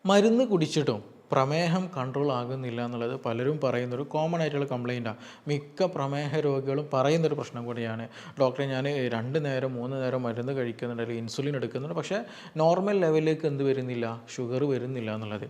മരുന്ന് കുടിച്ചിട്ടും പ്രമേഹം കൺട്രോൾ ആകുന്നില്ല എന്നുള്ളത് പലരും പറയുന്നൊരു കോമൺ ആയിട്ടുള്ള കംപ്ലൈൻറ്റാണ്. മിക്ക പ്രമേഹ രോഗികളും പറയുന്നൊരു പ്രശ്നം കൂടിയാണ്. ഡോക്ടറെ ഞാൻ 2 നേരം 3 നേരം മരുന്ന് കഴിക്കുന്നുണ്ട്, അല്ലെങ്കിൽ ഇൻസുലിൻ എടുക്കുന്നുണ്ട്, പക്ഷേ നോർമൽ ലെവലിലേക്ക് എന്ത് വരുന്നില്ല, ഷുഗർ വരുന്നില്ല എന്നുള്ളത്.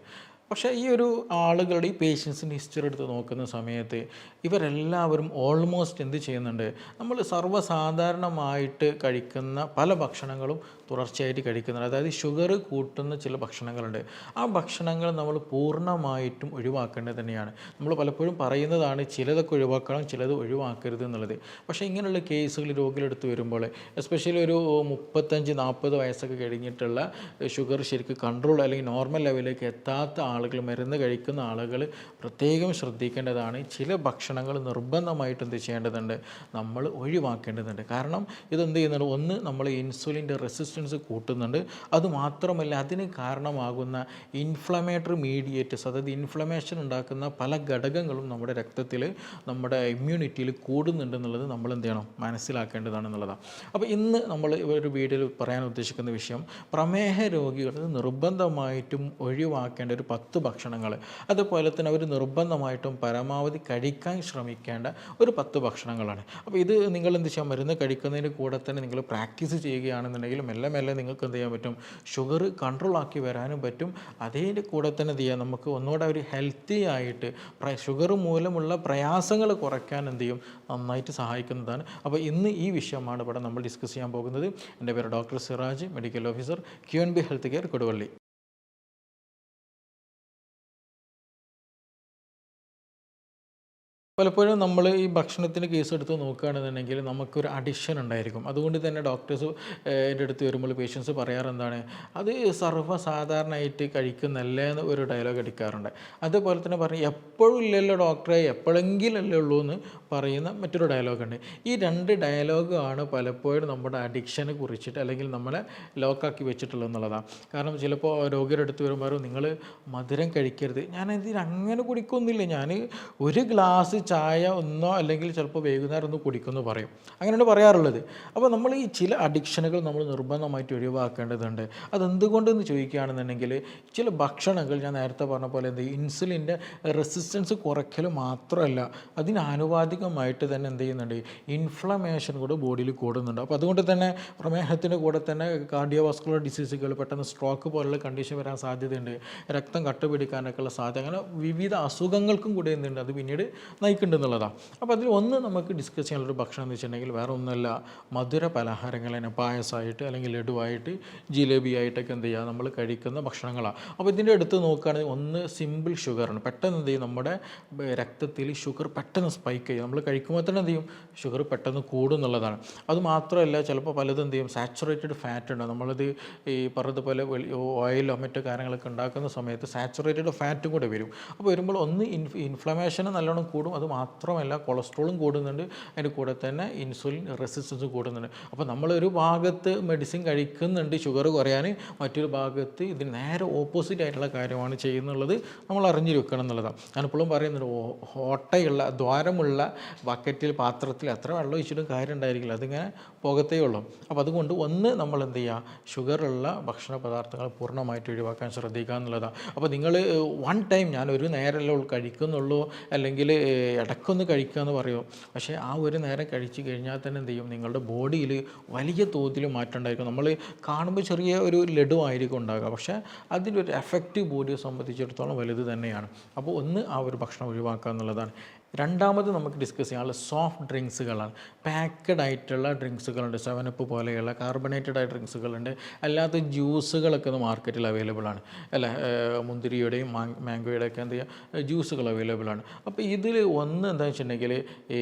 പക്ഷേ ഈ ഒരു ആളുകളുടെ ഈ പേഷ്യൻസിൻ്റെ ഹിസ്റ്ററി എടുത്ത് നോക്കുന്ന സമയത്ത് ഇവരെല്ലാവരും ഓൾമോസ്റ്റ് എന്ത് ചെയ്യുന്നുണ്ട്, നമ്മൾ സർവ്വസാധാരണമായിട്ട് കഴിക്കുന്ന പല ഭക്ഷണങ്ങളും തുടർച്ചയായിട്ട് കഴിക്കുന്നുണ്ട്. അതായത് ഷുഗർ കൂട്ടുന്ന ചില ഭക്ഷണങ്ങളുണ്ട്. ആ ഭക്ഷണങ്ങൾ നമ്മൾ പൂർണ്ണമായിട്ടും ഒഴിവാക്കേണ്ടത് തന്നെയാണ്. നമ്മൾ പലപ്പോഴും പറയുന്നതാണ് ചിലതൊക്കെ ഒഴിവാക്കണം, ചിലത് ഒഴിവാക്കരുത് എന്നുള്ളത്. പക്ഷേ ഇങ്ങനെയുള്ള കേസുകൾ രോഗികളെടുത്ത് വരുമ്പോൾ, എസ്പെഷ്യലി ഒരു 35-40 വയസ്സൊക്കെ കഴിഞ്ഞിട്ടുള്ള ഷുഗർ ശരിക്കും കൺട്രോൾ അല്ലെങ്കിൽ നോർമൽ ലെവലിലേക്ക് എത്താത്ത ആളുകൾ, മരുന്ന് കഴിക്കുന്ന ആളുകൾ പ്രത്യേകം ശ്രദ്ധിക്കേണ്ടതാണ്. ചില ഭക്ഷണങ്ങൾ നിർബന്ധമായിട്ട് എന്ത് ചെയ്യേണ്ടതുണ്ട്, നമ്മൾ ഒഴിവാക്കേണ്ടതുണ്ട്. കാരണം ഇതെന്ത് ചെയ്യുന്നുണ്ട്, ഒന്ന് നമ്മൾ ഇൻസുലിൻ്റെ റെസിസ്റ്റൻസ് കൂട്ടുന്നുണ്ട്. അതുമാത്രമല്ല അതിന് കാരണമാകുന്ന ഇൻഫ്ലമേറ്ററി മീഡിയേറ്റേഴ്സ്, അതായത് ഇൻഫ്ലമേഷൻ ഉണ്ടാക്കുന്ന പല ഘടകങ്ങളും നമ്മുടെ രക്തത്തിൽ, നമ്മുടെ ഇമ്മ്യൂണിറ്റിയിൽ കൂടുന്നുണ്ട് എന്നുള്ളത് നമ്മൾ എന്ത് ചെയ്യണം, മനസ്സിലാക്കേണ്ടതാണെന്നുള്ളതാണ്. അപ്പോൾ ഇന്ന് നമ്മൾ ഒരു വീഡിയോയിൽ പറയാൻ ഉദ്ദേശിക്കുന്ന വിഷയം, പ്രമേഹ രോഗികൾ നിർബന്ധമായിട്ടും ഒഴിവാക്കേണ്ട ഒരു 10 ഭക്ഷണങ്ങൾ, അതുപോലെ തന്നെ അവർ നിർബന്ധമായിട്ടും പരമാവധി കഴിക്കാൻ ശ്രമിക്കേണ്ട ഒരു 10 ഭക്ഷണങ്ങളാണ്. അപ്പോൾ ഇത് നിങ്ങൾ എന്ത് ചെയ്യാം, മരുന്ന് കഴിക്കുന്നതിന് കൂടെ തന്നെ നിങ്ങൾ പ്രാക്ടീസ് ചെയ്യുകയാണെന്നുണ്ടെങ്കിൽ മെല്ലെ മെല്ലെ നിങ്ങൾക്ക് എന്ത് ചെയ്യാൻ പറ്റും, ഷുഗർ കൺട്രോൾ ആക്കി വരാനും പറ്റും. അതിൻ്റെ കൂടെ തന്നെ എന്ത് ചെയ്യാം, നമുക്ക് ഒന്നുകൂടെ ഒരു ഹെൽത്തി ആയിട്ട് ഷുഗർ മൂലമുള്ള പ്രയാസങ്ങൾ കുറയ്ക്കാൻ എന്ത് ചെയ്യും, നന്നായിട്ട് സഹായിക്കുന്നതാണ്. അപ്പോൾ ഇന്ന് ഈ വിഷയമാണ് ഇവിടെ നമ്മൾ ഡിസ്കസ് ചെയ്യാൻ പോകുന്നത്. എൻ്റെ പേര് doctor Siraj, medical officer, QNB health care, Koduvally. പലപ്പോഴും നമ്മൾ ഈ ഭക്ഷണത്തിൻ്റെ കേസ് എടുത്ത് നോക്കുകയാണെന്നുണ്ടെങ്കിൽ നമുക്കൊരു അഡിക്ഷൻ ഉണ്ടായിരിക്കും. അതുകൊണ്ട് തന്നെ ഡോക്ടേഴ്സ് എൻ്റെ അടുത്ത് വരുമ്പോൾ പേഷ്യൻസ് പറയാറെന്താണ്, അത് സർവ്വസാധാരണമായിട്ട് കഴിക്കുന്നല്ലേ എന്ന് ഒരു ഡയലോഗ് അടിക്കാറുണ്ട്. അതുപോലെ തന്നെ പറയും, എപ്പോഴും ഇല്ലല്ലോ ഡോക്ടറെ, എപ്പോഴെങ്കിലും അല്ലേ ഉള്ളൂ എന്ന് പറയുന്ന മറ്റൊരു ഡയലോഗുണ്ട്. ഈ 2 ഡയലോഗാണ് പലപ്പോഴും നമ്മുടെ അഡിക്ഷനെ കുറിച്ചിട്ട് അല്ലെങ്കിൽ നമ്മളെ ലോക്കാക്കി വെച്ചിട്ടുള്ളത് എന്നുള്ളതാണ്. കാരണം ചിലപ്പോൾ രോഗിയുടെ അടുത്ത് വരുമ്പോൾ നിങ്ങൾ മധുരം കഴിക്കരുത്, ഞാൻ ഇതിന് അങ്ങനെ കുടിക്കൊന്നുമില്ല, ഞാൻ ഒരു ഗ്ലാസ് ചായ ഒന്നോ അല്ലെങ്കിൽ ചിലപ്പോൾ വൈകുന്നേരം ഒന്ന് കുടിക്കുമെന്ന് പറയും. അങ്ങനെയാണ് പറയാറുള്ളത്. അപ്പോൾ നമ്മൾ ഈ ചില അഡിക്ഷനുകൾ നമ്മൾ നിർബന്ധമായിട്ട് ഒഴിവാക്കേണ്ടതുണ്ട്. അതെന്തുകൊണ്ടെന്ന് ചോദിക്കുകയാണെന്നുണ്ടെങ്കിൽ, ചില ഭക്ഷണങ്ങൾ ഞാൻ നേരത്തെ പറഞ്ഞ പോലെ എന്ത് ഇൻസുലിൻ്റെ റെസിസ്റ്റൻസ് കുറയ്ക്കൽ മാത്രമല്ല, അതിന് ആനുപാതികമായിട്ട് തന്നെ എന്ത് ചെയ്യുന്നുണ്ട്, ഇൻഫ്ലമേഷൻ കൂടെ ബോഡിയിൽ കൂടുന്നുണ്ട്. അപ്പോൾ അതുകൊണ്ട് തന്നെ പ്രമേഹത്തിൻ്റെ കൂടെ തന്നെ കാർഡിയോവാസ്കുലർ ഡിസീസുകൾ, പെട്ടെന്ന് സ്ട്രോക്ക് പോലുള്ള കണ്ടീഷൻ വരാൻ സാധ്യതയുണ്ട്, രക്തം കട്ടപിടിക്കാനൊക്കെയുള്ള സാധ്യത, അങ്ങനെ വിവിധ അസുഖങ്ങൾക്കും കൂടെ എന്തുണ്ട്, അത് പിന്നീട് നയിക്കുന്നുണ്ടെന്നുള്ളതാണ്. അപ്പോൾ അതിൽ ഒന്ന് നമുക്ക് ഡിസ്കസ് ചെയ്യാനുള്ളൊരു ഭക്ഷണം എന്ന് വെച്ചിട്ടുണ്ടെങ്കിൽ വേറെ ഒന്നുമല്ല, മധുര പലഹാരങ്ങൾ തന്നെ പായസമായിട്ട് അല്ലെങ്കിൽ ലഡുവായിട്ട് ജിലേബി ആയിട്ടൊക്കെ എന്ത് ചെയ്യുക, നമ്മൾ കഴിക്കുന്ന ഭക്ഷണങ്ങളാണ്. അപ്പോൾ ഇതിൻ്റെ അടുത്ത് നോക്കുകയാണെങ്കിൽ ഒന്ന് സിമ്പിൾ ഷുഗറാണ്. പെട്ടെന്ന് എന്ത് ചെയ്യും, നമ്മുടെ രക്തത്തിൽ ഷുഗർ പെട്ടെന്ന് സ്പൈക്ക് ചെയ്യും. നമ്മൾ കഴിക്കുമ്പോൾ തന്നെ എന്ത് ചെയ്യും, ഷുഗർ പെട്ടെന്ന് കൂടും എന്നുള്ളതാണ്. അതുമാത്രമല്ല ചിലപ്പോൾ പലതും എന്ത് ചെയ്യും, സാച്ചുറേറ്റഡ് ഫാറ്റ് ഉണ്ട്. നമ്മളത് ഈ പറഞ്ഞതുപോലെ ഓയിലോ മറ്റു കാര്യങ്ങളൊക്കെ ഉണ്ടാക്കുന്ന സമയത്ത് സാച്ചുറേറ്റഡ് ഫാറ്റും കൂടെ വരും. അപ്പോൾ വരുമ്പോൾ ഒന്ന് ഇൻഫ്ലമേഷന് നല്ലോണം കൂടും. അത് മാത്രമല്ല കൊളസ്ട്രോളും കൂടുന്നുണ്ട്, അതിൻ്റെ കൂടെ തന്നെ ഇൻസുലിൻ റെസിസ്റ്റൻസും കൂടുന്നുണ്ട്. അപ്പോൾ നമ്മളൊരു ഭാഗത്ത് മെഡിസിൻ കഴിക്കുന്നുണ്ട് ഷുഗർ കുറയാൻ, മറ്റൊരു ഭാഗത്ത് ഇതിന് നേരെ ഓപ്പോസിറ്റ് ആയിട്ടുള്ള കാര്യമാണ് ചെയ്യുന്നുള്ളത് നമ്മൾ അറിഞ്ഞിരിക്കണം എന്നുള്ളതാണ്. ഞാനിപ്പോഴും പറയുന്നുണ്ട്, ഓട്ടയുള്ള ദ്വാരമുള്ള ബക്കറ്റിൽ പാത്രത്തിൽ എത്ര വെള്ളം ഒഴിച്ചിട്ടും കാര്യം ഉണ്ടായിരിക്കില്ല, അതിങ്ങനെ പോകത്തേ ഉള്ളൂ. അപ്പോൾ അതുകൊണ്ട് ഒന്ന് നമ്മൾ എന്ത് ചെയ്യുക, ഷുഗറുള്ള ഭക്ഷണ പദാർത്ഥങ്ങൾ പൂർണ്ണമായിട്ട് ഒഴിവാക്കാൻ ശ്രദ്ധിക്കുക എന്നുള്ളതാണ്. അപ്പോൾ നിങ്ങൾ വൺ ടൈം ഞാൻ ഒരു നേരമല്ലേ കഴിക്കുന്നുള്ളൂ, അല്ലെങ്കിൽ ഇടയ്ക്കൊന്ന് കഴിക്കുക എന്ന് പറയുമോ, പക്ഷേ ആ ഒരു നേരം കഴിച്ചു കഴിഞ്ഞാൽ തന്നെ എന്ത് ചെയ്യും, നിങ്ങളുടെ ബോഡിയിൽ വലിയ തോതിൽ മാറ്റം ഉണ്ടായിരിക്കും. നമ്മൾ കാണുമ്പോൾ ചെറിയ ഒരു ലഡു ആയിരിക്കും ഉണ്ടാകുക, പക്ഷേ അതിൻ്റെ ഒരു എഫക്റ്റ് ബോഡിയെ സംബന്ധിച്ചിടത്തോളം വലുത് തന്നെയാണ്. അപ്പോൾ ഒന്ന് ആ ഒരു ഭക്ഷണം ഒഴിവാക്കുക എന്നുള്ളതാണ്. രണ്ടാമത് നമുക്ക് ഡിസ്കസ് ചെയ്യാനുള്ള സോഫ്റ്റ് ഡ്രിങ്ക്സുകളാണ്. പാക്കഡ് ആയിട്ടുള്ള ഡ്രിങ്ക്സുകളുണ്ട്, 7up പോലെയുള്ള കാർബണേറ്റഡ് ആയ ഡ്രിങ്ക്സുകളുണ്ട്, അല്ലാത്ത ജ്യൂസുകളൊക്കെ ഒന്ന് മാർക്കറ്റിൽ അവൈലബിൾ ആണ് അല്ലേ, മുന്തിരിയുടെയും മാംഗോയുടെ ഒക്കെ എന്ത് ചെയ്യുക, ജ്യൂസുകൾ അവൈലബിൾ ആണ്. അപ്പോൾ ഇതിൽ ഒന്ന് എന്താ വെച്ചിട്ടുണ്ടെങ്കിൽ ഈ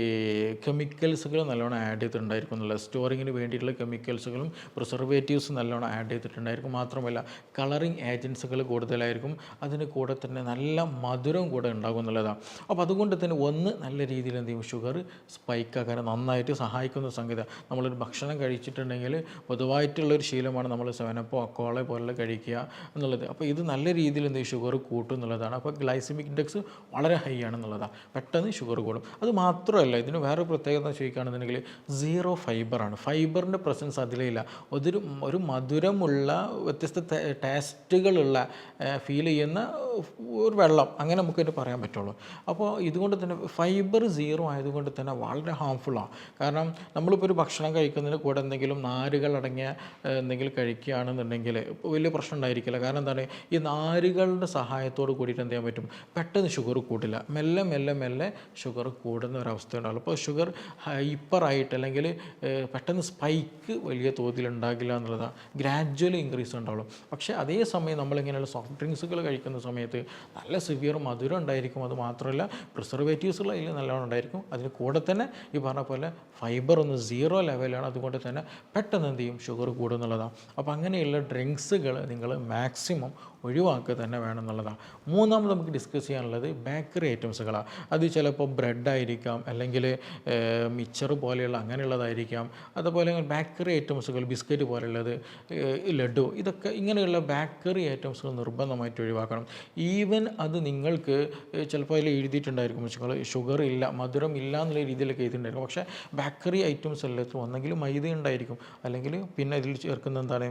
കെമിക്കൽസുകൾ നല്ലോണം ആഡ് ചെയ്തിട്ടുണ്ടായിരിക്കും എന്നുള്ളത്. സ്റ്റോറിങ്ങിന് വേണ്ടിയിട്ടുള്ള കെമിക്കൽസുകളും പ്രിസർവേറ്റീവ്സ് നല്ലോണം ആഡ് ചെയ്തിട്ടുണ്ടായിരിക്കും. മാത്രമല്ല കളറിങ് ഏജൻസുകൾ കൂടുതലായിരിക്കും, അതിന് കൂടെ തന്നെ നല്ല മധുരം കൂടെ ഉണ്ടാകും എന്നുള്ളതാണ്. അപ്പോൾ അതുകൊണ്ട് തന്നെ ഒന്ന് ഒന്ന് നല്ല രീതിയിൽ എന്ത് ചെയ്യും, ഷുഗർ സ്പൈക്കാക്കാൻ നന്നായിട്ട് സഹായിക്കുന്ന സംഗതി. നമ്മളൊരു ഭക്ഷണം കഴിച്ചിട്ടുണ്ടെങ്കിൽ പൊതുവായിട്ടുള്ളൊരു ശീലമാണ് നമ്മൾ സെവനപ്പോ അക്കോള പോലുള്ള കഴിക്കുക എന്നുള്ളത്. അപ്പോൾ ഇത് നല്ല രീതിയിൽ എന്ത് ചെയ്യും, ഷുഗർ കൂട്ടും എന്നുള്ളതാണ്. അപ്പോൾ ഗ്ലൈസമിക് ഇൻഡെക്സ് വളരെ ഹൈ ആണെന്നുള്ളതാണ്, പെട്ടെന്ന് ഷുഗർ കൂടും. അത് മാത്രമല്ല, ഇതിന് വേറെ പ്രത്യേകത ചോദിക്കുകയാണെന്നുണ്ടെങ്കിൽ സീറോ ഫൈബറാണ്. ഫൈബറിൻ്റെ പ്രസൻസ് അതിലേ ഇല്ല. ഒരു മധുരമുള്ള വ്യത്യസ്ത ടേസ്റ്റുകളുള്ള ഫീൽ ചെയ്യുന്ന ഒരു വെള്ളം, അങ്ങനെ നമുക്കിത് പറയാൻ പറ്റുള്ളൂ. അപ്പോൾ ഇതുകൊണ്ട് തന്നെ ഫൈബർ സീറോ ആയതുകൊണ്ട് തന്നെ വളരെ ഹാംഫുള്ളാണ്. കാരണം നമ്മളിപ്പോൾ ഒരു ഭക്ഷണം കഴിക്കുന്നതിന് കൂടെ എന്തെങ്കിലും നാരുകളടങ്ങിയ എന്തെങ്കിലും കഴിക്കുകയാണെന്നുണ്ടെങ്കിൽ വലിയ പ്രശ്നം ഉണ്ടായിരിക്കില്ല. കാരണം എന്താണ്, ഈ നാരുകളുടെ സഹായത്തോട് കൂടിയിട്ട് എന്ത് ചെയ്യാൻ പറ്റും, പെട്ടെന്ന് ഷുഗർ കൂട്ടില്ല, മെല്ലെ മെല്ലെ മെല്ലെ ഷുഗർ കൂടുന്ന ഒരവസ്ഥ ഉണ്ടാവുള്ളൂ. അപ്പോൾ ഷുഗർ ഹൈപ്പറായിട്ട് അല്ലെങ്കിൽ പെട്ടെന്ന് സ്പൈക്ക് വലിയ തോതിൽ ഉണ്ടാകില്ല എന്നുള്ളതാണ്, ഗ്രാജ്വലി ഇൻക്രീസ് ഉണ്ടാവുള്ളൂ. പക്ഷേ അതേസമയം നമ്മളിങ്ങനെയുള്ള സോഫ്റ്റ് ഡ്രിങ്ക്സുകൾ കഴിക്കുന്ന സമയത്ത് നല്ല സിവിയർ മധുരം ഉണ്ടായിരിക്കും. അത് മാത്രമല്ല പ്രിസർവേറ്റീവ്സുകൾ അതിൽ നല്ലോണം ഉണ്ടായിരിക്കും. അതിന് കൂടെ തന്നെ ഈ പറഞ്ഞ പോലെ ഫൈബർ ഒന്ന് സീറോ ലെവലാണ്. അതുകൊണ്ട് തന്നെ പെട്ടെന്ന് എന്ത് ചെയ്യും, ഷുഗർ കൂടുന്നുള്ളതാണ്. അപ്പോൾ അങ്ങനെയുള്ള ഡ്രിങ്ക്സുകൾ നിങ്ങൾ മാക്സിമം ഒഴിവാക്കുക തന്നെ വേണമെന്നുള്ളതാണ്. മൂന്നാമത് നമുക്ക് ഡിസ്കസ് ചെയ്യാനുള്ളത് ബേക്കറി ഐറ്റംസുകളാണ്. അത് ചിലപ്പോൾ ബ്രെഡായിരിക്കാം, അല്ലെങ്കിൽ മിച്ചർ പോലെയുള്ള അങ്ങനെയുള്ളതായിരിക്കാം. അതുപോലെ ബേക്കറി ഐറ്റംസുകൾ, ബിസ്ക്കറ്റ് പോലെയുള്ളത്, ലഡു, ഇതൊക്കെ ഇങ്ങനെയുള്ള ബേക്കറി ഐറ്റംസുകൾ നിർബന്ധമായിട്ട് ഒഴിവാക്കണം. ഈവൻ അത് നിങ്ങൾക്ക് ചിലപ്പോൾ അതിൽ എഴുതിയിട്ടുണ്ടായിരിക്കും ഷുഗർ ഇല്ല, മധുരം ഇല്ല എന്നുള്ള രീതിയിലൊക്കെ എഴുതിയിട്ടുണ്ടായിരിക്കും. പക്ഷേ ബേക്കറി ഐറ്റംസ് എല്ലാത്തും ഒന്നെങ്കിലും മൈദ ഉണ്ടായിരിക്കും, അല്ലെങ്കിൽ പിന്നെ അതിൽ ചേർക്കുന്ന എന്താണ്,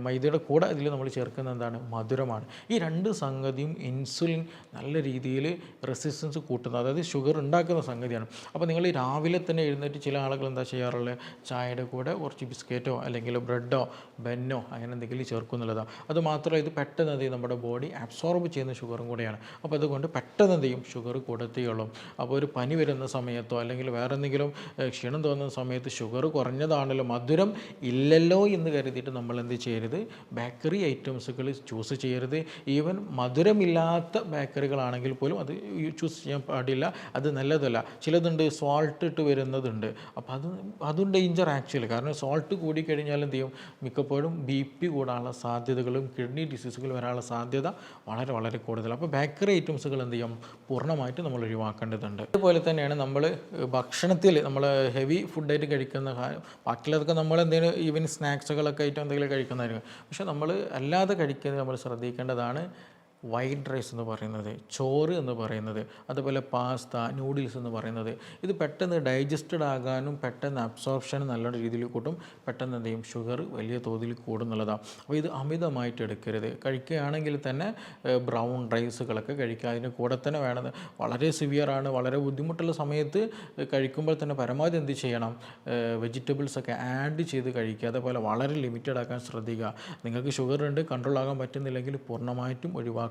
മൈദയുടെ കൂടെ അതിൽ നമ്മൾ ചേർക്കുന്ന എന്താണ്, മധുരമാണ്. ഈ രണ്ട് സംഗതിയും ഇൻസുലിൻ നല്ല രീതിയിൽ റെസിസ്റ്റൻസ് കൂട്ടുന്നത്, അതായത് ഷുഗർ ഉണ്ടാക്കുന്ന സംഗതിയാണ്. അപ്പോൾ നിങ്ങൾ ഈ രാവിലെ തന്നെ എഴുന്നേറ്റ് ചില ആളുകൾ എന്താ ചെയ്യാറുള്ളത്, ചായയുടെ കൂടെ കുറച്ച് ബിസ്ക്കറ്റോ അല്ലെങ്കിൽ ബ്രെഡോ ബെന്നോ അങ്ങനെ എന്തെങ്കിലും ചേർക്കുന്നുള്ളതാണ്. അത് മാത്രമല്ല ഇത് പെട്ടെന്ന് എന്ത് ചെയ്യും, നമ്മുടെ ബോഡി അബ്സോർബ് ചെയ്യുന്ന ഷുഗറും കൂടെയാണ്. അപ്പോൾ അതുകൊണ്ട് പെട്ടെന്ന് എന്ത് ചെയ്യും, ഷുഗർ കൂടത്തേയുള്ളൂ. അപ്പോൾ ഒരു പനി വരുന്ന സമയത്തോ അല്ലെങ്കിൽ വേറെ എന്തെങ്കിലും ക്ഷീണം തോന്നുന്ന സമയത്ത് ഷുഗർ കുറഞ്ഞതാണല്ലോ, മധുരം ഇല്ലല്ലോ എന്ന് കരുതിയിട്ട് നമ്മൾ എന്ത് ചെയ്യരുത്, ബേക്കറി ഐറ്റംസുകൾ ചൂസ് ചെയ്യരുത്. ഈവൻ മധുരമില്ലാത്ത ബേക്കറികളാണെങ്കിൽ പോലും അത് ചൂസ് ചെയ്യാൻ പാടില്ല, അത് നല്ലതല്ല. ചിലതുണ്ട് സോൾട്ട് ഇട്ട് വരുന്നതുണ്ട്, അപ്പോൾ അതും ഡേഞ്ചർ ആക്ച്വലി. കാരണം സോൾട്ട് കൂടിക്കഴിഞ്ഞാൽ എന്ത് ചെയ്യും, മിക്കപ്പോഴും BP കൂടാനുള്ള സാധ്യതകളും കിഡ്നി ഡിസീസുകൾ വരാനുള്ള സാധ്യത വളരെ വളരെ കൂടുതലാണ്. അപ്പോൾ ബേക്കറി ഐറ്റംസുകൾ എന്ത് ചെയ്യും, പൂർണ്ണമായിട്ട് നമ്മൾ ഒഴിവാക്കേണ്ടതുണ്ട്. അതുപോലെ തന്നെയാണ് നമ്മൾ ഭക്ഷണത്തിൽ നമ്മൾ ഹെവി ഫുഡായിട്ട് കഴിക്കുന്ന ബാക്കിയുള്ളതൊക്കെ നമ്മൾ എന്തെങ്കിലും ഈവൻ സ്നാക്സുകളൊക്കെ ആയിട്ട് എന്തെങ്കിലും കഴിക്കുന്നതായിരിക്കും. പക്ഷേ നമ്മൾ അല്ലാതെ കഴിക്കുന്നത് നമ്മൾ ശ്രദ്ധിക്കേണ്ടതാണ്. വൈറ്റ് റൈസ് എന്ന് പറയുന്നത്, ചോറ് എന്ന് പറയുന്നത്, അതുപോലെ പാസ്ത, നൂഡിൽസ് എന്ന് പറയുന്നത്, ഇത് പെട്ടെന്ന് ഡൈജസ്റ്റഡ് ആകാനും പെട്ടെന്ന് അബ്സോർപ്ഷൻ നല്ല രീതിയിൽ കൂട്ടും. പെട്ടെന്ന് എന്ത് ചെയ്യും, ഷുഗർ വലിയ തോതിൽ കൂടുന്നുള്ളതാണ്. അപ്പോൾ ഇത് അമിതമായിട്ട് എടുക്കരുത്. കഴിക്കുകയാണെങ്കിൽ തന്നെ ബ്രൗൺ റൈസുകളൊക്കെ കഴിക്കുക. അതിന് കൂടെ തന്നെ വേണത് വളരെ സിവിയറാണ്, വളരെ ബുദ്ധിമുട്ടുള്ള സമയത്ത് കഴിക്കുമ്പോൾ തന്നെ പരമാവധി എന്ത് ചെയ്യണം, വെജിറ്റബിൾസൊക്കെ ആഡ് ചെയ്ത് കഴിക്കുക. അതേപോലെ വളരെ ലിമിറ്റഡ് ആക്കാൻ ശ്രദ്ധിക്കുക. നിങ്ങൾക്ക് ഷുഗർ ഉണ്ട്, കൺട്രോൾ ആകാൻ പറ്റുന്നില്ലെങ്കിൽ പൂർണ്ണമായിട്ടും ഒഴിവാക്കുന്നതാണ്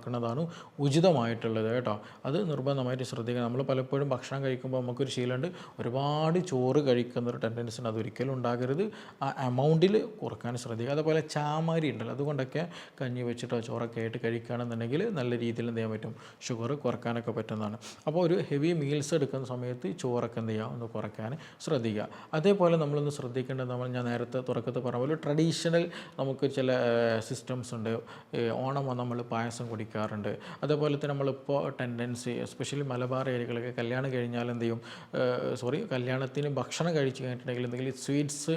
ഉചിതമായിട്ടുള്ളത് കേട്ടോ. അത് നിർബന്ധമായിട്ട് ശ്രദ്ധിക്കുക. നമ്മൾ പലപ്പോഴും ഭക്ഷണം കഴിക്കുമ്പോൾ നമുക്കൊരു ശീലമുണ്ട്, ഒരുപാട് ചോറ് കഴിക്കുന്നൊരു ടെൻഡൻസി അതൊരിക്കലും ഉണ്ടാകരുത്. ആ എമൗണ്ടിൽ കുറക്കാൻ ശ്രദ്ധിക്കുക. അതുപോലെ ചാമാരി ഉണ്ടല്ലോ, അതുകൊണ്ടൊക്കെ കഞ്ഞി വെച്ചിട്ടോ ചോറൊക്കെ ആയിട്ട് കഴിക്കുകയാണെന്നുണ്ടെങ്കിൽ നല്ല രീതിയിൽ എന്ത് ചെയ്യാൻ പറ്റും, ഷുഗർ കുറക്കാനൊക്കെ പറ്റുന്നതാണ്. അപ്പോൾ ഒരു ഹെവി മീൽസ് എടുക്കുന്ന സമയത്ത് ചോറൊക്കെ എന്ത് ചെയ്യുക, ഒന്ന് കുറയ്ക്കാൻ ശ്രദ്ധിക്കുക. അതേപോലെ നമ്മളൊന്ന് ശ്രദ്ധിക്കേണ്ടത്, ഞാൻ നേരത്തെ തുടക്കത്തിൽ പറഞ്ഞ പോലെ ട്രഡീഷണൽ നമുക്ക് ചില സിസ്റ്റംസ് ഉണ്ട്. ഓണം വന്ന് നമ്മൾ പായസം കുടിക്കാറുണ്ട്. അതേപോലെ തന്നെ നമ്മളിപ്പോൾ ടെൻഡൻസി എസ്പെഷ്യലി മലബാർ ഏരിയകളൊക്കെ കല്യാണം കഴിഞ്ഞാൽ എന്ത് ചെയ്യും, കല്യാണത്തിന് ഭക്ഷണം കഴിച്ച് കഴിഞ്ഞിട്ടുണ്ടെങ്കിൽ എന്തെങ്കിലും സ്വീറ്റ്സ്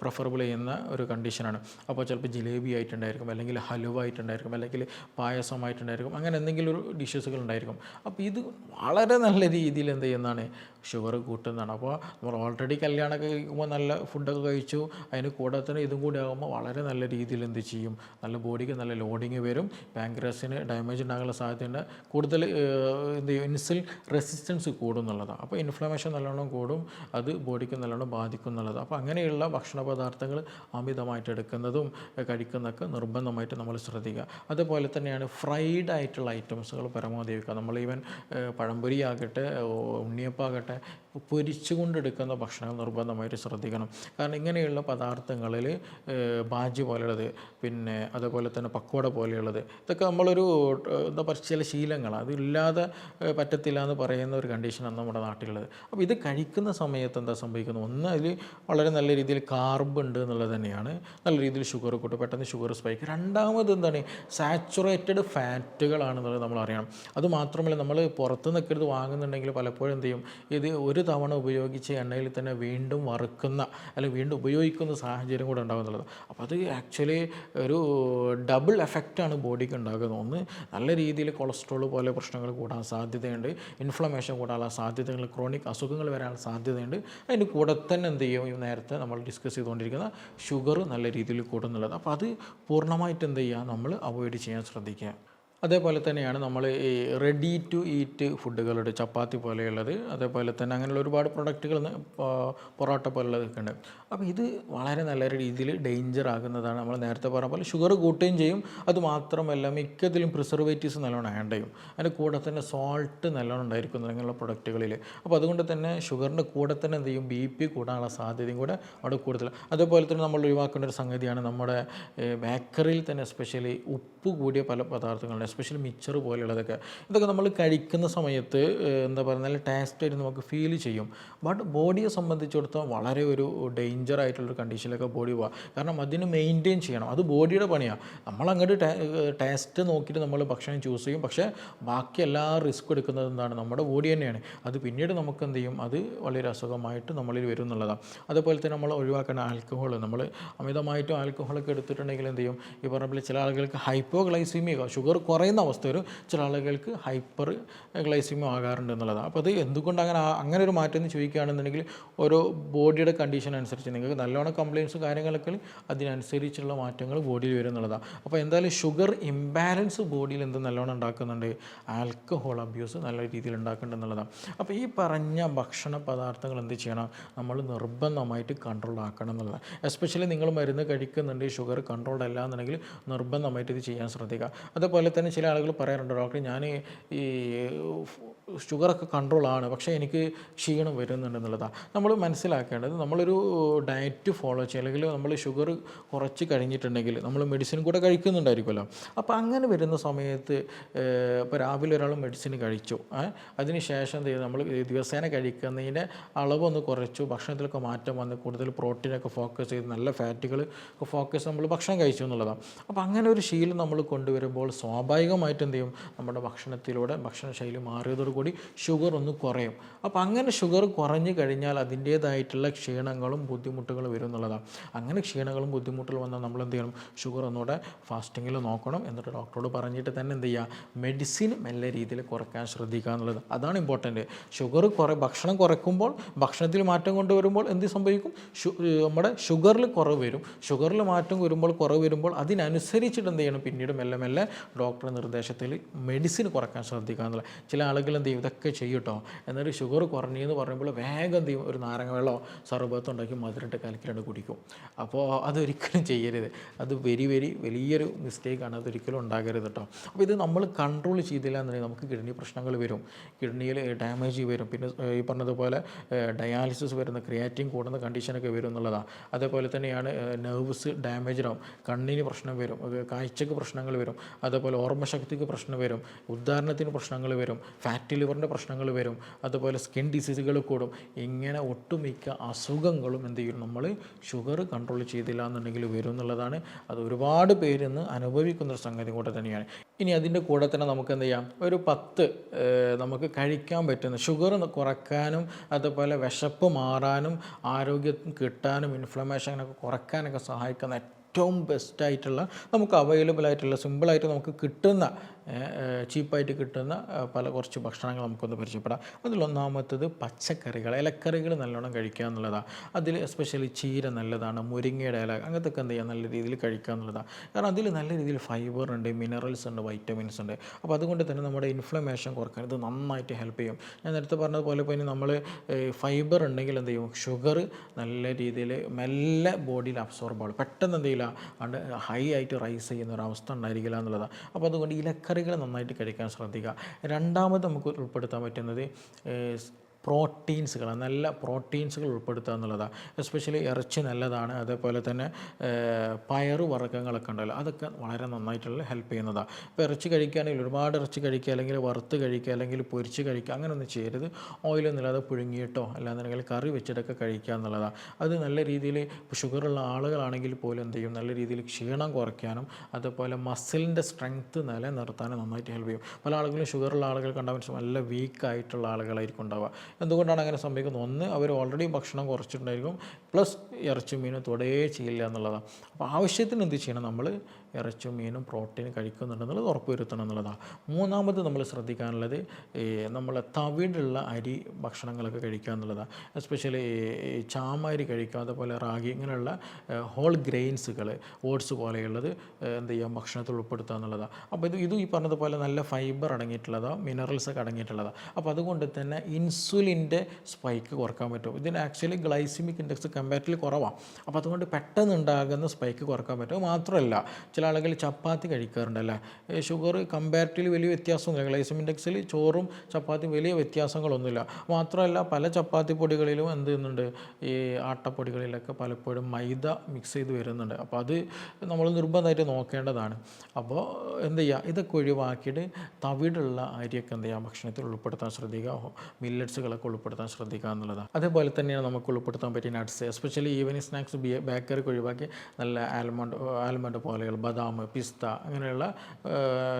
പ്രിഫറബിൾ ചെയ്യുന്ന ഒരു കണ്ടീഷനാണ്. അപ്പോൾ ചിലപ്പോൾ ജിലേബി ആയിട്ടുണ്ടായിരിക്കും, അല്ലെങ്കിൽ ഹലുവ ആയിട്ടുണ്ടായിരിക്കും, അല്ലെങ്കിൽ പായസമായിട്ടുണ്ടായിരിക്കും, അങ്ങനെ എന്തെങ്കിലും ഒരു ഡിഷസുകൾ ഉണ്ടായിരിക്കും. അപ്പോൾ ഇത് വളരെ നല്ല രീതിയിൽ എന്ത് ചെയ്യുന്നതാണ്, ഷുഗർ കൂട്ടുന്നതാണ്. അപ്പോൾ നമ്മൾ ഓൾറെഡി കല്യാണമൊക്കെ കഴിക്കുമ്പോൾ നല്ല ഫുഡൊക്കെ കഴിച്ചു, അതിന് കൂടെ തന്നെ ഇതും കൂടി ആകുമ്പോൾ വളരെ നല്ല രീതിയിൽ എന്ത് ചെയ്യും, നല്ല ബോഡിക്ക് നല്ല ലോഡിങ് വരും, പാൻക്രിയാസിന് ഡാമേജ് ഉണ്ടാകാനുള്ള സാധ്യതയുണ്ട്, കൂടുതൽ എന്ത് ചെയ്യും, ഇൻസുലിൻ റെസിസ്റ്റൻസ് കൂടും എന്നുള്ളതാണ്. അപ്പോൾ ഇൻഫ്ലമേഷൻ നല്ലോണം കൂടും, അത് ബോഡിക്ക് നല്ലോണം ബാധിക്കും എന്നുള്ളത്. അപ്പോൾ അങ്ങനെയുള്ള ഭക്ഷണ പദാർത്ഥങ്ങൾ അമിതമായിട്ട് എടുക്കുന്നതും കഴിക്കുന്നതൊക്കെ നിർബന്ധമായിട്ട് നമ്മൾ ശ്രദ്ധിക്കുക. അതുപോലെ തന്നെയാണ് ഫ്രൈഡ് ആയിട്ടുള്ള ഐറ്റംസുകൾ പരമാവധി വയ്ക്കുക. നമ്മൾ ഈവൻ പഴംപൊരി ആകട്ടെ, ഉണ്ണിയപ്പാകട്ടെ, പൊരിച്ചുകൊണ്ടെടുക്കുന്ന ഭക്ഷണങ്ങൾ നിർബന്ധമായിട്ട് ശ്രദ്ധിക്കണം. കാരണം ഇങ്ങനെയുള്ള പദാർത്ഥങ്ങളിൽ ബാജി പോലെയുള്ളത്, പിന്നെ അതുപോലെ തന്നെ പക്കോട പോലെയുള്ളത്, ഇതൊക്കെ നമ്മളൊരു എന്താ പറയുക ചില ശീലങ്ങളാണ്, അതില്ലാതെ പറ്റത്തില്ല എന്ന് പറയുന്ന ഒരു കണ്ടീഷനാണ് നമ്മുടെ നാട്ടിലുള്ളത്. അപ്പോൾ ഇത് കഴിക്കുന്ന സമയത്ത് എന്താ സംഭവിക്കുന്നത്, ഒന്ന് അതിൽ വളരെ നല്ല രീതിയിൽ കാർബ് ഉണ്ട് എന്നുള്ളത് തന്നെയാണ്, നല്ല രീതിയിൽ ഷുഗർ കൂട്ടും, പെട്ടെന്ന് ഷുഗർ സ്പൈക്ക്. രണ്ടാമത് എന്താണ്, സാച്ചുറേറ്റഡ് ഫാറ്റുകളാണെന്നുള്ളത് നമ്മൾ അറിയണം. അതുമാത്രമല്ല നമ്മൾ പുറത്തു നിന്നൊക്കെ ഇത് വാങ്ങുന്നുണ്ടെങ്കിൽ പലപ്പോഴും എന്ത് ചെയ്യും, ഇത് ഒരു തവണ ഉപയോഗിച്ച് എണ്ണയിൽ തന്നെ വീണ്ടും വറുക്കുന്ന അല്ലെങ്കിൽ വീണ്ടും ഉപയോഗിക്കുന്ന സാഹചര്യം കൂടെ ഉണ്ടാകുന്നുള്ളത്. അപ്പോൾ അത് ആക്ച്വലി ഒരു ഡബിൾ എഫക്റ്റാണ് ബോഡിക്ക് ഉണ്ടാകുന്നത്. ഒന്ന് നല്ല രീതിയിൽ കൊളസ്ട്രോൾ പോലെ പ്രശ്നങ്ങൾ കൂടാൻ സാധ്യതയുണ്ട്, ഇൻഫ്ലമേഷൻ കൂടാനുള്ള സാധ്യതകൾ, ക്രോണിക് അസുഖങ്ങൾ വരാനുള്ള സാധ്യതയുണ്ട്. അതിൻ്റെ കൂടെ തന്നെ എന്ത് ചെയ്യും, നേരത്തെ നമ്മൾ ഡിസ്കസ് ചെയ്തുകൊണ്ടിരിക്കുന്ന ഷുഗർ നല്ല രീതിയിൽ കൂടുന്നുള്ളത്. അപ്പോൾ അത് പൂർണ്ണമായിട്ട് എന്ത് ചെയ്യുക, നമ്മൾ അവോയ്ഡ് ചെയ്യാൻ ശ്രദ്ധിക്കുക. അതേപോലെ തന്നെയാണ് നമ്മൾ ഈ റെഡി ടു ഈറ്റ് ഫുഡുകളുടെ ചപ്പാത്തി പോലെയുള്ളത്, അതേപോലെ തന്നെ അങ്ങനെയുള്ള ഒരുപാട് പ്രൊഡക്റ്റുകൾ, പൊറോട്ട പോലുള്ളതൊക്കെ ഉണ്ട്. അപ്പോൾ ഇത് വളരെ നല്ല രീതിയിൽ ഡേഞ്ചർ ആകുന്നതാണ്. നമ്മൾ നേരത്തെ പറഞ്ഞ പോലെ ഷുഗർ കൂട്ടുകയും ചെയ്യും, അതുമാത്രമല്ല മിക്കതിലും പ്രിസർവേറ്റീവ്സ് നല്ലോണം ആഡ് ചെയ്യും, അതിൻ്റെ കൂടെ തന്നെ സോൾട്ട് നല്ലോണം ഉണ്ടായിരിക്കും അങ്ങനെയുള്ള പ്രൊഡക്റ്റുകളിൽ. അപ്പോൾ അതുകൊണ്ട് തന്നെ ഷുഗറിൻ്റെ കൂടെ തന്നെ എന്ത് ചെയ്യും, BP കൂടാനുള്ള സാധ്യതയും കൂടെ അവിടെ കൂടുതൽ. അതേപോലെ തന്നെ നമ്മൾ ഒഴിവാക്കേണ്ട ഒരു സംഗതിയാണ് നമ്മുടെ ബേക്കറിയിൽ തന്നെ എസ്പെഷ്യലി ഉപ്പ് കൂടിയ പല പദാർത്ഥങ്ങളുണ്ട്, എസ്പെഷ്യലി മിച്ചർ പോലെയുള്ളതൊക്കെ. ഇതൊക്കെ നമ്മൾ കഴിക്കുന്ന സമയത്ത് എന്താ പറയുക, നല്ല ടേസ്റ്റായിട്ട് നമുക്ക് ഫീൽ ചെയ്യും. ബട്ട് ബോഡിയെ സംബന്ധിച്ചിടത്തോളം വളരെ ഒരു ഡേഞ്ചർ ആയിട്ടുള്ളൊരു കണ്ടീഷനിലൊക്കെ ബോഡി പോകാം. കാരണം അതിന് മെയിൻറ്റെയിൻ ചെയ്യണം, അത് ബോഡിയുടെ പണിയാണ്. നമ്മളങ്ങോട്ട് ടേസ്റ്റ് നോക്കിയിട്ട് നമ്മൾ ഭക്ഷണം ചൂസ് ചെയ്യും, പക്ഷേ ബാക്കി എല്ലാ റിസ്ക് എടുക്കുന്നത് എന്താണ്, നമ്മുടെ ബോഡി തന്നെയാണ്. അത് പിന്നീട് നമുക്ക് എന്ത് ചെയ്യും, അത് വളരെ അസുഖമായിട്ട് നമ്മളിൽ വരും എന്നുള്ളതാണ്. അതുപോലെ തന്നെ നമ്മൾ ഒഴിവാക്കേണ്ട ആൽക്കഹോൾ. നമ്മൾ അമിതമായിട്ടും ആൽക്കഹോളൊക്കെ എടുത്തിട്ടുണ്ടെങ്കിൽ എന്ത് ചെയ്യും, ഈ പറഞ്ഞ പോലെ ചില ആളുകൾക്ക് ഹൈപ്പോഗ്ലൈസീമിയ, ഷുഗർ കുറയുന്ന അവസ്ഥ വരും, ചില ആളുകൾക്ക് ഹൈപ്പർ ഗ്ലൈസീമിയ ആകാറുണ്ട് എന്നുള്ളതാണ്. അപ്പോൾ അത് എന്തുകൊണ്ട് അങ്ങനെ ഒരു മാറ്റം എന്ന് ചോദിക്കുകയാണെന്നുണ്ടെങ്കിൽ ഓരോ ബോഡിയുടെ കണ്ടീഷൻ അനുസരിച്ച് നിങ്ങൾക്ക് നല്ലോണം കംപ്ലയിൻസും കാര്യങ്ങളൊക്കെ അതിനനുസരിച്ചുള്ള മാറ്റങ്ങൾ ബോഡിയിൽ വരും എന്നുള്ളതാണ്. അപ്പോൾ എന്തായാലും ഷുഗർ ഇംബാലൻസ് ബോഡിയിൽ എന്ത് നല്ലോണം ഉണ്ടാക്കുന്നുണ്ട്, ആൽക്കഹോൾ അബ്യൂസ് നല്ല രീതിയിൽ ഉണ്ടാക്കുന്നുണ്ട് എന്നുള്ളതാണ്. അപ്പോൾ ഈ പറഞ്ഞ ഭക്ഷണ പദാർത്ഥങ്ങൾ എന്ത് ചെയ്യണം, നമ്മൾ നിർബന്ധമായിട്ട് കൺട്രോൾ ആക്കണം എന്നുള്ളതാണ്. എസ്പെഷ്യലി നിങ്ങൾ മരുന്ന് കഴിക്കുന്നുണ്ട്, ഷുഗർ കൺട്രോൾഡ് അല്ല എന്നുണ്ടെങ്കിൽ നിർബന്ധമായിട്ട് ഇത് ചെയ്യാൻ ശ്രദ്ധിക്കുക. അതുപോലെ തന്നെ ചില ആളുകൾ പറയാറുണ്ട്, ഡോക്ടർ ഞാൻ ഈ ഷുഗറൊക്കെ കൺട്രോളാണ്, പക്ഷേ എനിക്ക് ക്ഷീണം വരുന്നുണ്ടെന്നുള്ളതാണ്. നമ്മൾ മനസ്സിലാക്കേണ്ടത്, നമ്മളൊരു ഡയറ്റ് ഫോളോ ചെയ്യുക, അല്ലെങ്കിൽ നമ്മൾ ഷുഗർ കുറച്ച് കഴിഞ്ഞിട്ടുണ്ടെങ്കിൽ നമ്മൾ മെഡിസിൻ കൂടെ കഴിക്കുന്നുണ്ടായിരിക്കുമല്ലോ. അപ്പോൾ അങ്ങനെ വരുന്ന സമയത്ത് ഇപ്പോൾ രാവിലെ ഒരാൾ മെഡിസിൻ കഴിച്ചു, അതിന് ശേഷം എന്ത് ചെയ്തു, നമ്മൾ ദിവസേന കഴിക്കുന്നതിൻ്റെ അളവൊന്ന് കുറച്ചു, ഭക്ഷണത്തിലൊക്കെ മാറ്റം വന്ന് കൂടുതൽ പ്രോട്ടീനൊക്കെ ഫോക്കസ് ചെയ്ത് നല്ല ഫാറ്റുകൾ ഫോക്കസ് നമ്മൾ ഭക്ഷണം കഴിച്ചു എന്നുള്ളതാണ്. അപ്പോൾ അങ്ങനെ ഒരു ശീലം നമ്മൾ കൊണ്ടുവരുമ്പോൾ സ്വാഭാവികമായിട്ട് എന്ത് ചെയ്യും, നമ്മുടെ ഭക്ഷണത്തിലൂടെ ഭക്ഷണശൈലി മാറിയതോടുകൂടി ഷുഗർ ഒന്ന് കുറയും. അപ്പോൾ അങ്ങനെ ഷുഗർ കുറഞ്ഞു കഴിഞ്ഞാൽ അതിൻ്റേതായിട്ടുള്ള ക്ഷീണങ്ങളും ബുദ്ധിമുട്ടുകളും വരും എന്നുള്ളതാണ്. അങ്ങനെ ക്ഷീണങ്ങളും ബുദ്ധിമുട്ടുകളും വന്നാൽ നമ്മൾ എന്ത് ചെയ്യണം, ഷുഗർ ഒന്നുകൂടെ ഫാസ്റ്റിങ്ങിൽ നോക്കണം, എന്നിട്ട് ഡോക്ടറോട് പറഞ്ഞിട്ട് തന്നെ എന്ത് ചെയ്യുക, മെഡിസിൻ നല്ല രീതിയിൽ കുറയ്ക്കാൻ ശ്രദ്ധിക്കുക എന്നുള്ളത്, അതാണ് ഇമ്പോർട്ടൻറ്റ്. ഭക്ഷണം കുറയ്ക്കുമ്പോൾ, ഭക്ഷണത്തിൽ മാറ്റം കൊണ്ടുവരുമ്പോൾ എന്ത് സംഭവിക്കും, നമ്മുടെ ഷുഗറിൽ കുറവ് വരും. ഷുഗറിൽ മാറ്റം കുറവ് വരുമ്പോൾ അതിനനുസരിച്ചിട്ട് എന്ത് ചെയ്യണം, പിന്നീട് മെല്ലെ മെല്ലെ ഡോക്ടറുടെ നിർദ്ദേശത്തിൽ മെഡിസിൻ കുറയ്ക്കാൻ ശ്രദ്ധിക്കുക എന്നുള്ള. ചില ആളുകൾ എന്ത് ചെയ്യും, ഇതൊക്കെ ചെയ്യൂട്ടോ, എന്നിട്ട് ഷുഗർ കുറഞ്ഞെന്ന് പറയുമ്പോൾ വേഗം എന്ത് ചെയ്യും, ഒരു നാരങ്ങ വെള്ളമോ സർബത്തോ ഉണ്ടാക്കി മധുരട്ട് കലക്കിയിട്ട് കുടിക്കും. അപ്പോൾ അതൊരിക്കലും ചെയ്യരുത്, അത് വലിയൊരു മിസ്റ്റേക്കാണ്, അതൊരിക്കലും ഉണ്ടാകരുത് കേട്ടോ. അപ്പോൾ ഇത് നമ്മൾ കൺട്രോൾ ചെയ്തില്ല എന്നുണ്ടെങ്കിൽ നമുക്ക് കിഡ്നി പ്രശ്നങ്ങൾ വരും, കിഡ്നിയിൽ ഡാമേജ് വരും, പിന്നെ ഈ പറഞ്ഞതുപോലെ ഡയാലിസിസ് വരുന്ന, ക്രിയാറ്റിൻ കൂടുന്ന കണ്ടീഷനൊക്കെ വരും എന്നുള്ളതാണ്. അതേപോലെ തന്നെയാണ് നെർവ്സ് ഡാമേജ് ആവും, കണ്ണിന് പ്രശ്നം വരും, കാഴ്ചക്ക് പ്രശ്നങ്ങൾ വരും, അതേപോലെ ഓർമ്മശക്തിക്ക് പ്രശ്നം വരും, ഉദാഹരണത്തിന് പ്രശ്നങ്ങൾ വരും, ഫാറ്റി ലിവറിൻ്റെ പ്രശ്നങ്ങൾ വരും, അതുപോലെ സ്കിൻ ഡിസീസുകൾ കൂടും. ഇങ്ങനെ ഒട്ടുമിക്ക അസുഖങ്ങളും എന്ത് ചെയ്യും, നമ്മൾ ഷുഗർ കൺട്രോൾ ചെയ്തില്ല എന്നുണ്ടെങ്കിൽ വരും എന്നുള്ളതാണ്. അത് ഒരുപാട് പേരിന്ന് അനുഭവിക്കുന്നൊരു സംഗതി കൂടെ തന്നെയാണ്. ഇനി അതിൻ്റെ കൂടെ തന്നെ നമുക്ക് എന്ത് ചെയ്യാം, ഒരു 10 നമുക്ക് കഴിക്കാൻ പറ്റുന്ന ഷുഗർ കുറയ്ക്കാനും അതുപോലെ വിശപ്പ് മാറാനും ആരോഗ്യം കിട്ടാനും ഇൻഫ്ലമേഷനൊക്കെ കുറയ്ക്കാനൊക്കെ സഹായിക്കുന്ന ഏറ്റവും ബെസ്റ്റായിട്ടുള്ള, നമുക്ക് അവൈലബിൾ ആയിട്ടുള്ള, സിമ്പിളായിട്ട് നമുക്ക് കിട്ടുന്ന, ചീപ്പായിട്ട് കിട്ടുന്ന കുറച്ച് ഭക്ഷണങ്ങൾ നമുക്കൊന്ന് പരിചയപ്പെടാം. അതിലൊന്നാമത്തത് പച്ചക്കറികൾ, ഇലക്കറികൾ നല്ലോണം കഴിക്കുക എന്നുള്ളതാണ്. അതിൽ എസ്പെഷ്യലി ചീര നല്ലതാണ്, മുരിങ്ങയുടെ ഇല, അങ്ങനത്തെ ഒക്കെ എന്ത് ചെയ്യുക, നല്ല രീതിയിൽ കഴിക്കുക എന്നുള്ളതാണ്. കാരണം അതിൽ നല്ല രീതിയിൽ ഫൈബർ ഉണ്ട്, മിനറൽസ് ഉണ്ട്, വൈറ്റമിൻസ് ഉണ്ട്. അപ്പോൾ അതുകൊണ്ട് തന്നെ നമ്മുടെ ഇൻഫ്ലമേഷൻ കുറക്കാൻ ഇത് നന്നായിട്ട് ഹെൽപ്പ് ചെയ്യും. ഞാൻ നേരത്തെ പറഞ്ഞതുപോലെ ഇപ്പോൾ നമ്മൾ ഫൈബർ ഉണ്ടെങ്കിൽ എന്ത് ചെയ്യും, ഷുഗർ നല്ല രീതിയിൽ മെല്ലെ ബോഡിയിൽ അബ്സോർബ് ആവും, പെട്ടെന്ന് എന്ത് ചെയ്യില്ല, അത് ഹൈ ആയിട്ട് റൈസ് ചെയ്യുന്ന ഒരു അവസ്ഥ ഉണ്ടായിരിക്കില്ല എന്നുള്ളതാണ്. അപ്പോൾ അതുകൊണ്ട് ഇലക്കറികൾ നന്നായിട്ട് കഴിക്കാൻ ശ്രദ്ധിക്കുക. രണ്ടാമത് നമുക്ക് ഉൾപ്പെടുത്താൻ പറ്റുന്നത് പ്രോട്ടീൻസുകൾ, നല്ല പ്രോട്ടീൻസുകൾ ഉൾപ്പെടുത്തുക എന്നുള്ളതാണ്. എസ്പെഷ്യലി ഇറച്ചി നല്ലതാണ്. അതേപോലെ തന്നെ പയറ് വർഗ്ഗങ്ങളൊക്കെ ഉണ്ടല്ലോ, അതൊക്കെ വളരെ നന്നായിട്ടുള്ള ഹെൽപ്പ് ചെയ്യുന്നതാണ്. ഇപ്പോൾ ഇറച്ചി കഴിക്കുകയാണെങ്കിൽ ഒരുപാട് ഇറച്ചി കഴിക്കുക, അല്ലെങ്കിൽ വറുത്ത് കഴിക്കുക, അല്ലെങ്കിൽ പൊരിച്ച് കഴിക്കുക, അങ്ങനെയൊന്നും ചെയ്യരുത്. ഓയിലൊന്നുമില്ലാതെ പുഴുങ്ങിയിട്ടോ അല്ലാന്നുണ്ടെങ്കിൽ കറി വെച്ചിട്ടൊക്കെ കഴിക്കുക എന്നുള്ളതാണ്. അത് നല്ല രീതിയിൽ ഷുഗറുള്ള ആളുകളാണെങ്കിൽ പോലും എന്ത് ചെയ്യും, നല്ല രീതിയിൽ ക്ഷീണം കുറയ്ക്കാനും അതുപോലെ മസിലിൻ്റെ സ്ട്രെങ്ത്ത് നിലനിർത്താനും നന്നായിട്ട് ഹെൽപ്പ് ചെയ്യും. പല ആളുകളും ഷുഗറുള്ള ആളുകൾ കണ്ടാൽ മനസ്സിലാവും നല്ല വീക്കായിട്ടുള്ള ആളുകളായിരിക്കും ഉണ്ടാവുക. എന്തുകൊണ്ടാണ് അങ്ങനെ സംഭവിക്കുന്നത്? ഒന്ന്, അവർ ഓൾറെഡി ഭക്ഷണം കുറച്ചിട്ടുണ്ടായിരിക്കും, പ്ലസ് ഇറച്ചി മീനും തൊടേ ചെയ്യില്ല എന്നുള്ളതാണ്. അപ്പോൾ ആവശ്യത്തിന് എന്ത് ചെയ്യണം, നമ്മൾ ഇറച്ചും മീനും പ്രോട്ടീൻ കഴിക്കുന്നുണ്ടെന്നുള്ളത് ഉറപ്പ് വരുത്തണം എന്നുള്ളതാണ്. മൂന്നാമത് നമ്മൾ ശ്രദ്ധിക്കാനുള്ളത് നമ്മളെ തവിടുള്ള അരി ഭക്ഷണങ്ങളൊക്കെ കഴിക്കുക എന്നുള്ളതാണ്. എസ്പെഷ്യലി ചാമരി കഴിക്കുക, അതുപോലെ റാഗി, ഇങ്ങനെയുള്ള ഹോൾ ഗ്രെയിൻസുകൾ, ഓട്സ് പോലെയുള്ളത് എന്ത് ചെയ്യാം, ഭക്ഷണത്തിൽ ഉൾപ്പെടുത്തുക എന്നുള്ളതാണ്. അപ്പോൾ ഇത് ഈ പറഞ്ഞതുപോലെ നല്ല ഫൈബർ അടങ്ങിയിട്ടുള്ളതാണ്, മിനറൽസൊക്കെ അടങ്ങിയിട്ടുള്ളതാണ്. അപ്പോൾ അതുകൊണ്ട് തന്നെ ഇൻസുലിൻ്റെ സ്പൈക്ക് കുറക്കാൻ പറ്റും. ഇതിന് ആക്ച്വലി ഗ്ലൈസിമിക് ഇൻഡെക്സ് കമ്പാരിറ്റീവ്ലി കുറവാണ്. അപ്പോൾ അതുകൊണ്ട് പെട്ടെന്ന് ഉണ്ടാകുന്ന സ്പൈക്ക് കുറക്കാൻ പറ്റും. മാത്രമല്ല ചില ആളുകൾ ചപ്പാത്തി കഴിക്കാറുണ്ടല്ലേ, ഷുഗർ കമ്പാരിറ്റീവ്ലി വലിയ വ്യത്യാസമൊന്നുമില്ല. ഗ്ലൈസിമിക് ഇൻഡെക്സിൽ ചോറും ചപ്പാത്തിയും വലിയ വ്യത്യാസങ്ങളൊന്നുമില്ല. മാത്രമല്ല പല ചപ്പാത്തി പൊടികളിലും എന്ത് ചെയ്യുന്നുണ്ട്, ഈ ആട്ടപ്പൊടികളിലൊക്കെ പലപ്പോഴും മൈദ മിക്സ് ചെയ്ത് വരുന്നുണ്ട്. അപ്പോൾ അത് നമ്മൾ നിർബന്ധമായിട്ട് നോക്കേണ്ടതാണ്. അപ്പോൾ എന്ത് ചെയ്യുക, ഇതൊക്കെ ഒഴിവാക്കിയിട്ട് തവിടുള്ള അരിയൊക്കെ എന്ത് ചെയ്യുക, ഭക്ഷണത്തിൽ ഉൾപ്പെടുത്താൻ ശ്രദ്ധിക്കുക. മില്ലറ്റ്സുകളൊക്കെ ഉൾപ്പെടുത്താൻ ശ്രദ്ധിക്കുക എന്നുള്ളതാണ്. അതേപോലെ തന്നെയാണ് നമുക്ക് ഉൾപ്പെടുത്താൻ പറ്റിയ നട്ട്സ്, എസ്പെഷ്യലി ഈവനിങ് സ്നാക്സ് ബേക്കറിക്ക് ഒഴിവാക്കി നല്ല ആൽമണ്ട് പോലെയുള്ള ബദാം, പിസ്ത, അങ്ങനെയുള്ള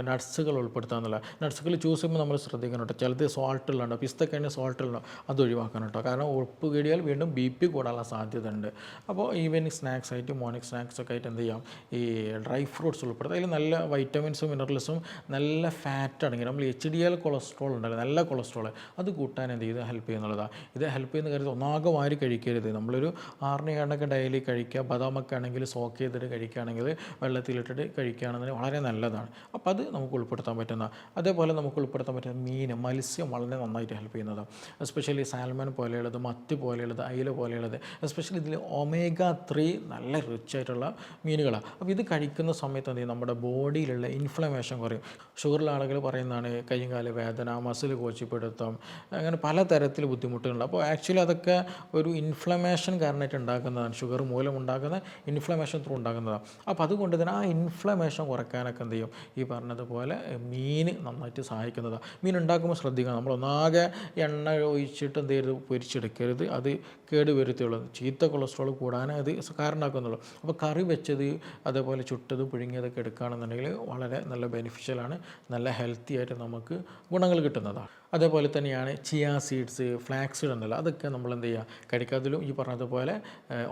നട്ട്സുകൾ ഉൾപ്പെടുത്തുക എന്നുള്ള. നട്ട്സുകൾ ചൂസ് ചെയ്യുമ്പോൾ നമ്മൾ ശ്രദ്ധിക്കണം കേട്ടോ. ചിലത് സോൾട്ടുള്ളതുണ്ടോ, പിസ്തക്കഴിഞ്ഞ് സോൾട്ടുള്ളതോ, അത് ഒഴിവാക്കണം കേട്ടോ. കാരണം ഉപ്പ് കൂടിയാൽ വീണ്ടും BP കൂടാനുള്ള സാധ്യത ഉണ്ട്. അപ്പോൾ ഈവനിങ് സ്നാക്സ് ആയിട്ട്, മോർണിംഗ് സ്നാക്സ് ഒക്കെ ആയിട്ട് എന്ത് ചെയ്യാം, ഈ ഡ്രൈ ഫ്രൂട്ട്സ് ഉൾപ്പെടുത്തുക. അതിൽ നല്ല വൈറ്റമിൻസും മിനറൽസും നല്ല ഫാറ്റ് അടങ്ങി, നമ്മൾ HDL കൊളസ്ട്രോൾ ഉണ്ടല്ലോ, നല്ല കൊളസ്ട്രോൾ, അത് കൂട്ടാൻ എന്ത് ചെയ്ത് ഹെൽപ്പ് ചെയ്യുന്നുള്ളതാണ്. ഇത് ഹെൽപ്പ് ചെയ്യുന്ന കാര്യത്തിൽ ഒന്നാകെ വാരി കഴിക്കരുത്. നമ്മളൊരു 6 ഡെയിലി കഴിക്കുക. ബദാമൊക്കെ ആണെങ്കിൽ സോക്ക് ചെയ്തിട്ട് കഴിക്കുകയാണെങ്കിൽ, വെള്ളത്തിലിട്ടിട്ട് കഴിക്കുകയാണെന്നുണ്ടെങ്കിൽ വളരെ നല്ലതാണ്. അപ്പോൾ അത് നമുക്ക് ഉൾപ്പെടുത്താൻ പറ്റുന്ന. അതേപോലെ നമുക്ക് ഉൾപ്പെടുത്താൻ പറ്റുന്ന മത്സ്യം വളരെ നന്നായിട്ട് ഹെൽപ്പ് ചെയ്യുന്നതാണ്. എസ്പെഷ്യലി സാൽമൺ പോലെയുള്ളത്, മത്തി പോലെയുള്ളത്, അയില പോലെയുള്ളത്, എസ്പെഷ്യലി ഇതിൽ omega-3 നല്ല റിച്ച് ആയിട്ടുള്ള മീനുകളാണ്. അപ്പോൾ ഇത് കഴിക്കുന്ന സമയത്ത് എന്ത് ചെയ്യും, നമ്മുടെ ബോഡിയിലുള്ള ഇൻഫ്ലമേഷൻ കുറയും. ഷുഗറുള്ള ആളുകൾ പറയുന്നതാണ് കൈയും കാല് വേദന, മസിൽ കോച്ചിപ്പിടുത്തം, അങ്ങനെ പലതരത്തിൽ ബുദ്ധിമുട്ടുകളുണ്ട്. അപ്പോൾ ആക്ച്വലി അതൊക്കെ ഒരു ഇൻഫ്ലമേഷൻ കാരണമായിട്ട് ഉണ്ടാക്കുന്നതാണ്. ഷുഗർ മൂലം ഉണ്ടാകുന്ന ഇൻഫ്ലമേഷൻ ത്രൂ ഉണ്ടാകുന്നതാണ്. അപ്പോൾ അതുകൊണ്ട് തന്നെ ആ ഇൻഫ്ലമേഷൻ കുറയ്ക്കാനൊക്കെ എന്ത് ചെയ്യും, ഈ പറഞ്ഞതുപോലെ മീൻ നന്നായിട്ട് സഹായിക്കുന്നതാണ്. മീൻ ഉണ്ടാക്കുമ്പോൾ ശ്രദ്ധിക്കണം, നമ്മളൊന്നാകെ എണ്ണ ഒഴിച്ചിട്ട് എന്ത് ചെയ്യരുത്, പൊരിച്ചെടുക്കരുത്. അത് കേട് വരുത്തുള്ളൂ, ചീത്ത കൊളസ്ട്രോൾ കൂടാൻ അത് കാരണമാക്കുന്നുള്ളൂ. അപ്പോൾ കറി വെച്ചത്, അതേപോലെ ചുട്ടത്, പുഴുങ്ങിയതൊക്കെ എടുക്കുകയാണെന്നുണ്ടെങ്കിൽ വളരെ നല്ല ബെനിഫിഷ്യലാണ്, നല്ല ഹെൽത്തി ആയിട്ട് നമുക്ക് ഗുണങ്ങൾ കിട്ടുന്നതാണ്. അതേപോലെ തന്നെയാണ് ചിയാ സീഡ്സ്, ഫ്ലാക്സ് സീഡ് ഉണ്ടല്ലോ, അതൊക്കെ നമ്മൾ എന്ത് ചെയ്യുക, കഴിക്കാതിലും ഈ പറഞ്ഞതുപോലെ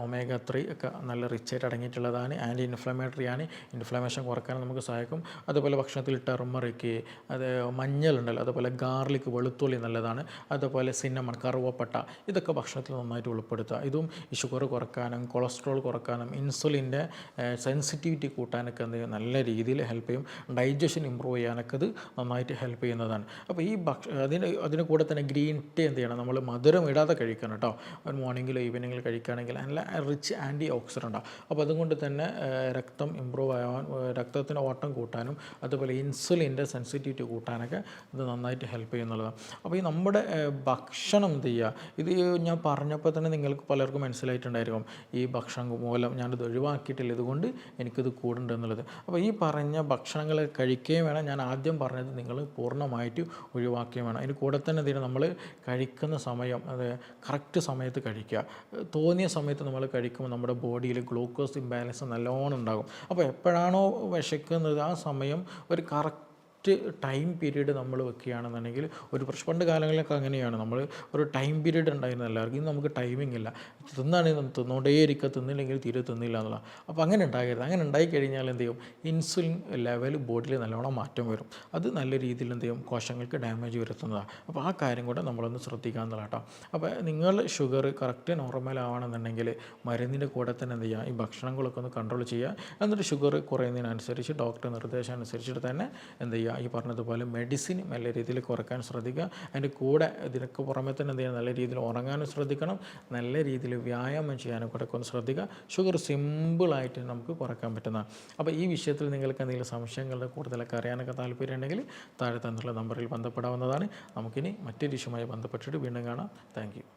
omega-3 ഒക്കെ നല്ല റിച്ചായിട്ട് അടങ്ങിയിട്ടുള്ളതാണ്. ആൻറ്റി ഇൻഫ്ലമേറ്ററി ആണ്, ഇൻഫ്ലമേഷൻ കുറക്കാൻ നമുക്ക് സഹായിക്കും. അതുപോലെ ഭക്ഷണത്തിൽ ടെർമറിക്ക്, അത് മഞ്ഞളുണ്ടല്ലോ, അതുപോലെ ഗാർലിക്, വെളുത്തുള്ളി നല്ലതാണ്. അതുപോലെ സിന്നമൺ, കറുവപ്പട്ട, ഇതൊക്കെ ഭക്ഷണത്തിൽ നന്നായിട്ട് ഉൾപ്പെടുത്തുക. ഇതും ഈ ഷുഗർ കുറക്കാനും കൊളസ്ട്രോൾ കുറക്കാനും ഇൻസുലിൻ്റെ സെൻസിറ്റിവിറ്റി കൂട്ടാനൊക്കെ എന്ത് ചെയ്യും, നല്ല രീതിയിൽ ഹെൽപ്പ് ചെയ്യും. ഡൈജഷൻ ഇമ്പ്രൂവ് ചെയ്യാനൊക്കെ ഇത് നന്നായിട്ട് ഹെൽപ്പ് ചെയ്യുന്നതാണ്. അപ്പോൾ ഈ അതിന് കൂടെ തന്നെ ഗ്രീൻ ടീ എന്ത് ചെയ്യണം, നമ്മൾ മധുരം ഇടാതെ കഴിക്കണം കേട്ടോ. ഒരു മോർണിംഗിലോ ഈവനിങ്ങിൽ കഴിക്കുകയാണെങ്കിൽ നല്ല റിച്ച് ആൻറ്റി ഓക്സിഡൻ്റാണ്. അപ്പോൾ അതുകൊണ്ട് തന്നെ രക്തം ഇമ്പ്രൂവ് ആവാൻ, രക്തത്തിൻ്റെ ഓട്ടം കൂട്ടാനും അതുപോലെ ഇൻസുലിൻ്റെ സെൻസിറ്റിവിറ്റി കൂട്ടാനൊക്കെ ഇത് നന്നായിട്ട് ഹെൽപ്പ് ചെയ്യുന്നുള്ളതാണ്. അപ്പോൾ ഈ നമ്മുടെ ഭക്ഷണം എന്ത് ചെയ്യുക, ഇത് ഞാൻ പറഞ്ഞപ്പോൾ തന്നെ നിങ്ങൾക്ക് പലർക്കും മനസ്സിലായിട്ടുണ്ടായിരിക്കും, ഈ ഭക്ഷണം മൂലം ഞാനിത് ഒഴിവാക്കിയിട്ടില്ല, ഇതുകൊണ്ട് എനിക്കിത് കൂടുന്നുണ്ട് എന്നുള്ളത്. അപ്പോൾ ഈ പറഞ്ഞ ഭക്ഷണങ്ങൾ കഴിക്കുകയും വേണം. ഞാൻ ആദ്യം പറഞ്ഞത് നിങ്ങൾ പൂർണ്ണമായിട്ട് ഒഴിവാക്കുകയും വേണം. അതിന് കൂടെ തന്നെ എന്തെങ്കിലും നമ്മൾ കഴിക്കുന്ന സമയം, അത് കറക്റ്റ് സമയത്ത് കഴിക്കുക. തോന്നിയ സമയത്ത് നമ്മൾ കഴിക്കുമ്പോൾ നമ്മുടെ ബോഡിയിൽ ഗ്ലൂക്കോസ് ഇംബാലൻസ് നല്ലോണം ഉണ്ടാകും. അപ്പോൾ എപ്പോഴാണോ വിശക്കുന്നത് ആ സമയം ഒരു കറക്റ്റ് ടൈം പീരീഡ് നമ്മൾ വെക്കുകയാണെന്നുണ്ടെങ്കിൽ ഒരു പണ്ട് കാലങ്ങളിലൊക്കെ അങ്ങനെയാണ്, നമ്മൾ ഒരു ടൈം പീരീഡ് ഉണ്ടായിരുന്നു എല്ലാവർക്കും. ഇന്ന് നമുക്ക് ടൈമിംഗ് ഇല്ല, തിന്നുകൊണ്ടേ ഇരിക്കുക, തിന്നില്ലെങ്കിൽ തീരെ തിന്നില്ല എന്നുള്ള. അപ്പോൾ അങ്ങനെ ഉണ്ടാകരുത്. അങ്ങനെ ഉണ്ടായിക്കഴിഞ്ഞാൽ എന്ത് ചെയ്യും, ഇൻസുലിൻ ലെവൽ ബോഡിയിൽ നല്ലോണം മാറ്റം വരും. അത് നല്ല രീതിയിൽ എന്ത് ചെയ്യും, കോശങ്ങൾക്ക് ഡാമേജ് വരുത്തുന്നതാണ്. അപ്പോൾ ആ കാര്യം കൂടെ നമ്മളൊന്ന് ശ്രദ്ധിക്കുക എന്നുള്ള കേട്ടോ. അപ്പോൾ നിങ്ങൾ ഷുഗർ കറക്റ്റ് നോർമൽ ആവണമെന്നുണ്ടെങ്കിൽ മരുന്നിൻ്റെ കൂടെ തന്നെ എന്ത് ചെയ്യുക, ഈ ഭക്ഷണങ്ങളൊക്കെ ഒന്ന് കൺട്രോൾ ചെയ്യുക. എന്നിട്ട് ഷുഗർ കുറയുന്നതിനനുസരിച്ച് ഡോക്ടർ നിർദ്ദേശം അനുസരിച്ചിട്ട് തന്നെ എന്ത് ചെയ്യുക, ഈ പറഞ്ഞതുപോലെ മെഡിസിൻ നല്ല രീതിയിൽ കുറയ്ക്കാൻ ശ്രദ്ധിക്കുക. അതിൻ്റെ കൂടെ ഇതിനൊക്കെ പുറമെ തന്നെ എന്ത് ചെയ്യുക, നല്ല രീതിയിൽ ഉറങ്ങാനും ശ്രദ്ധിക്കണം, നല്ല രീതിയിൽ വ്യായാമം ചെയ്യാനും കൂടെ ഒന്ന് ശ്രദ്ധിക്കുക. ഷുഗർ സിമ്പിളായിട്ട് നമുക്ക് കുറയ്ക്കാൻ പറ്റുന്നതാണ്. അപ്പോൾ ഈ വിഷയത്തിൽ നിങ്ങൾക്ക് എന്തെങ്കിലും സംശയങ്ങൾ കൂടുതലൊക്കെ അറിയാനൊക്കെ താല്പര്യം ഉണ്ടെങ്കിൽ താഴെ തന്നിട്ടുള്ള നമ്പറിൽ ബന്ധപ്പെടാവുന്നതാണ്. നമുക്കിനി മറ്റൊരു ഇഷ്യൂമായി ബന്ധപ്പെട്ടിട്ട് വീണ്ടും കാണാം. Thank you.